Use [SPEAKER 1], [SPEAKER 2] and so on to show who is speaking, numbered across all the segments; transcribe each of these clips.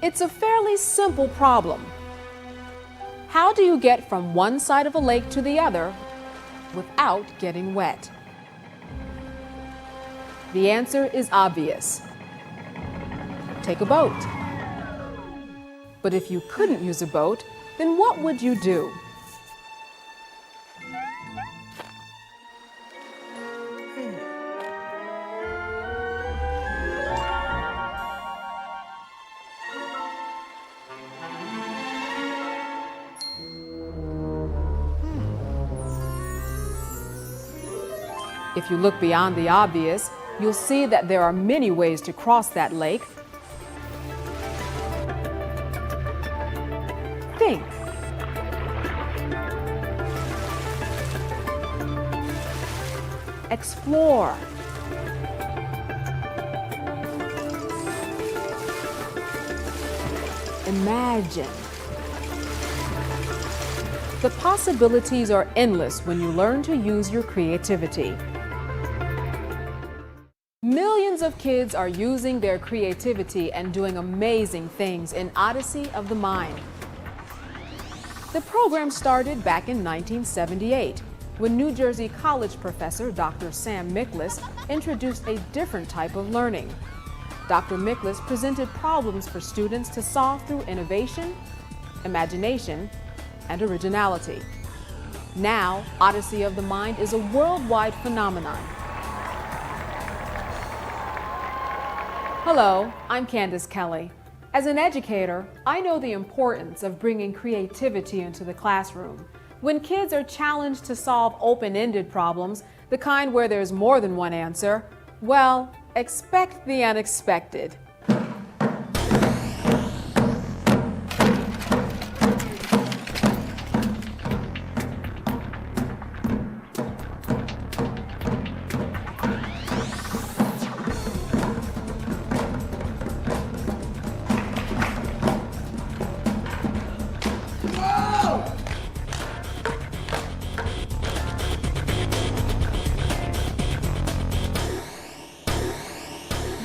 [SPEAKER 1] It's a fairly simple problem. How do you get from one side of a lake to the other without getting wet? The answer is obvious. Take a boat. But if you couldn't use a boat, then what would you do? If you look beyond the obvious, you'll see that there are many ways to cross that lake. Think. Explore. Imagine. The possibilities are endless when you learn to use your creativity. Millions of kids are using their creativity and doing amazing things in Odyssey of the Mind. The program started back in 1978 when New Jersey College professor Dr. Sam Miklas introduced a different type of learning. Dr. Miklas presented problems for students to solve through innovation, imagination, and originality. Now, Odyssey of the Mind is a worldwide phenomenon. Hello, I'm Candace Kelly. As an educator, I know the importance of bringing creativity into the classroom. When kids are challenged to solve open-ended problems, the kind where there's more than one answer, well, expect the unexpected.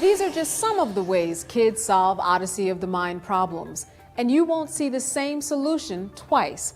[SPEAKER 1] These are just some of the ways kids solve Odyssey of the Mind problems, and you won't see the same solution twice.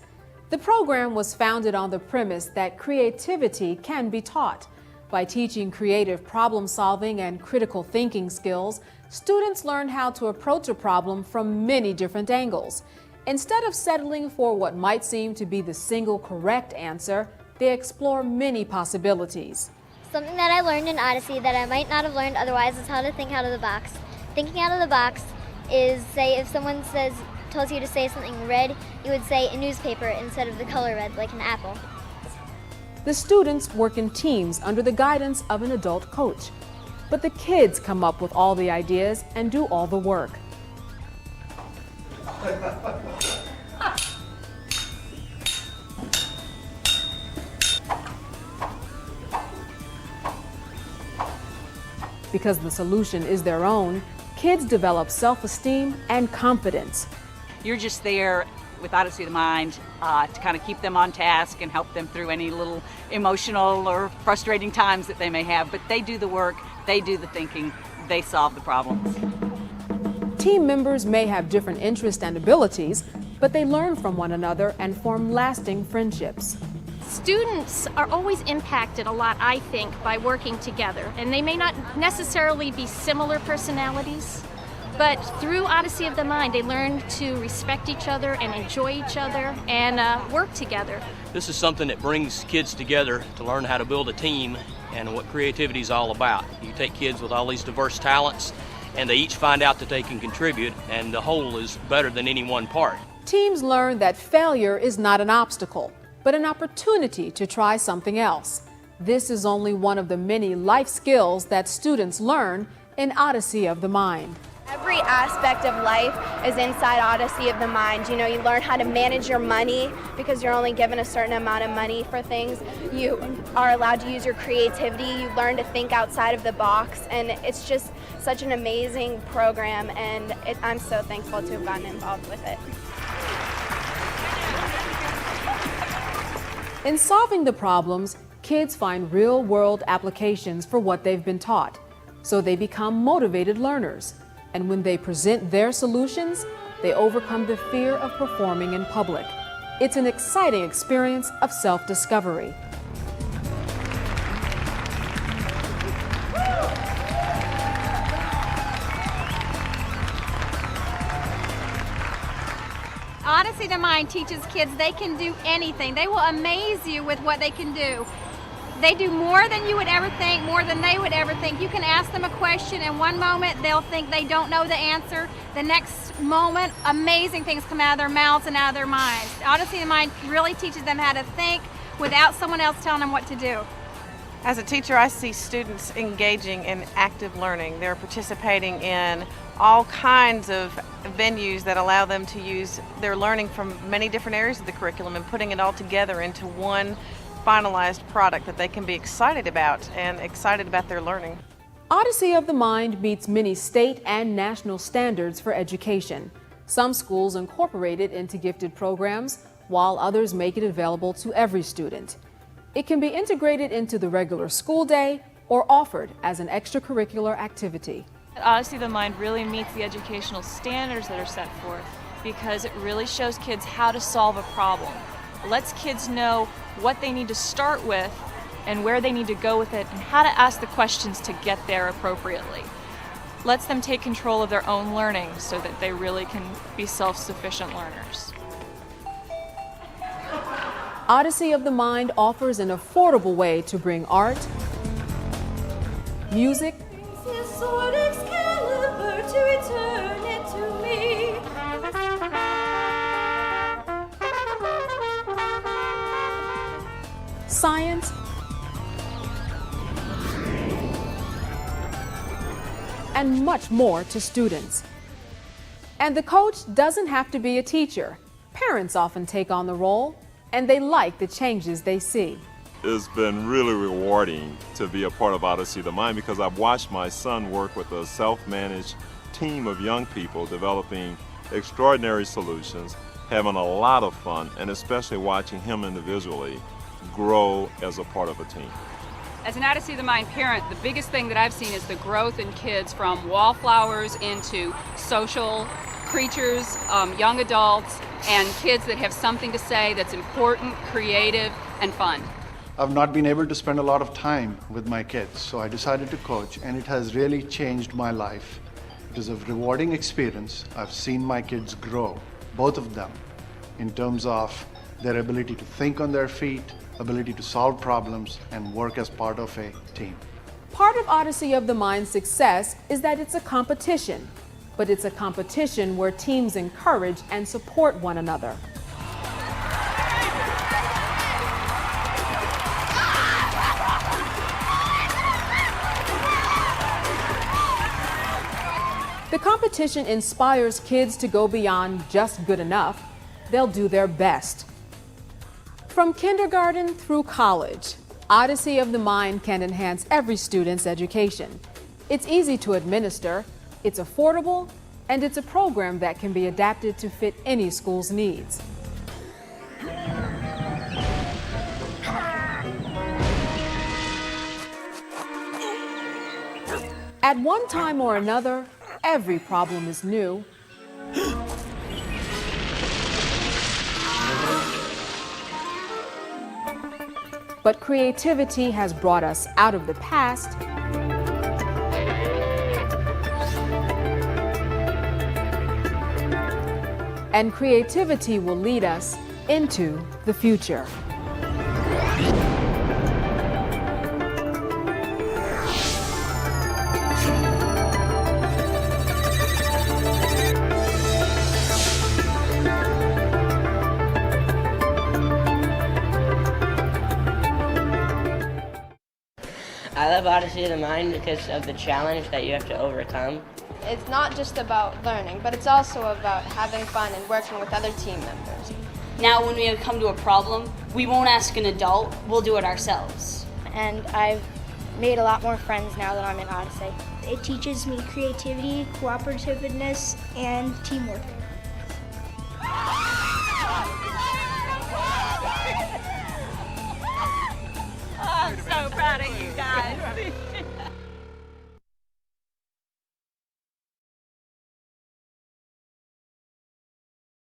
[SPEAKER 1] The program was founded on the premise that creativity can be taught. By teaching creative problem solving and critical thinking skills, students learn how to approach a problem from many different angles. Instead of settling for what might seem to be the single correct answer, they explore many possibilities.
[SPEAKER 2] Something that I learned in Odyssey that I might not have learned otherwise is how to think out of the box. Thinking out of the box is, say, if someone tells you to say something red, you would say a newspaper instead of the color red, like an apple.
[SPEAKER 1] The students work in teams under the guidance of an adult coach. But the kids come up with all the ideas and do all the work. Because the solution is their own, kids develop self-esteem and confidence.
[SPEAKER 3] You're just there with Odyssey of the Mind to kind of keep them on task and help them through any little emotional or frustrating times that they may have. But they do the work, they do the thinking, they solve the problems.
[SPEAKER 1] Team members may have different interests and abilities, but they learn from one another and form lasting friendships.
[SPEAKER 4] Students are always impacted a lot, I think, by working together. And they may not necessarily be similar personalities, but through Odyssey of the Mind, they learn to respect each other and enjoy each other and work together.
[SPEAKER 5] This is something that brings kids together to learn how to build a team and what creativity is all about. You take kids with all these diverse talents, and they each find out that they can contribute, and the whole is better than any one part.
[SPEAKER 1] Teams learn that failure is not an obstacle, but an opportunity to try something else. This is only one of the many life skills that students learn in Odyssey of the Mind.
[SPEAKER 6] Every aspect of life is inside Odyssey of the Mind. You know, you learn how to manage your money because you're only given a certain amount of money for things. You are allowed to use your creativity. You learn to think outside of the box, and it's just such an amazing program, and I'm so thankful to have gotten involved with it.
[SPEAKER 1] In solving the problems, kids find real-world applications for what they've been taught, so they become motivated learners. And when they present their solutions, they overcome the fear of performing in public. It's an exciting experience of self-discovery.
[SPEAKER 7] Odyssey of the Mind teaches kids they can do anything. They will amaze you with what they can do. They do more than you would ever think, more than they would ever think. You can ask them a question, and one moment they'll think they don't know the answer. The next moment, amazing things come out of their mouths and out of their minds. Odyssey of the Mind really teaches them how to think without someone else telling them what to do.
[SPEAKER 8] As a teacher, I see students engaging in active learning. They're participating in all kinds of venues that allow them to use their learning from many different areas of the curriculum and putting it all together into one finalized product that they can be excited about and excited about their learning.
[SPEAKER 1] Odyssey of the Mind meets many state and national standards for education. Some schools incorporate it into gifted programs, while others make it available to every student. It can be integrated into the regular school day or offered as an extracurricular activity.
[SPEAKER 9] Odyssey of the Mind really meets the educational standards that are set forth because it really shows kids how to solve a problem. It lets kids know what they need to start with and where they need to go with it and how to ask the questions to get there appropriately. Lets them take control of their own learning so that they really can be self-sufficient learners.
[SPEAKER 1] Odyssey of the Mind offers an affordable way to bring art, music, science, and much more to students. And the coach doesn't have to be a teacher. Parents often take on the role, and they like the changes they see.
[SPEAKER 10] It's been really rewarding to be a part of Odyssey of the Mind because I've watched my son work with a self-managed team of young people developing extraordinary solutions, having a lot of fun, and especially watching him individually grow as a part of a team.
[SPEAKER 11] As an Odyssey of the Mind parent, the biggest thing that I've seen is the growth in kids from wallflowers into social creatures, young adults, and kids that have something to say that's important, creative, and fun.
[SPEAKER 12] I've not been able to spend a lot of time with my kids, so I decided to coach, and it has really changed my life. It is a rewarding experience. I've seen my kids grow, both of them, in terms of their ability to think on their feet, ability to solve problems, and work as part of a team.
[SPEAKER 1] Part of Odyssey of the Mind's success is that it's a competition, but it's a competition where teams encourage and support one another. The competition inspires kids to go beyond just good enough. They'll do their best. From kindergarten through college, Odyssey of the Mind can enhance every student's education. It's easy to administer, it's affordable, and it's a program that can be adapted to fit any school's needs. At one time or another, every problem is new. But creativity has brought us out of the past and creativity will lead us into the future.
[SPEAKER 13] I love Odyssey of the Mind because of the challenge that you have to overcome.
[SPEAKER 6] It's not just about learning, but it's also about having fun and working with other team members.
[SPEAKER 14] Now when we come to a problem, we won't ask an adult, we'll do it ourselves.
[SPEAKER 2] And I've made a lot more friends now that I'm in Odyssey.
[SPEAKER 15] It teaches me creativity, cooperativeness, and teamwork.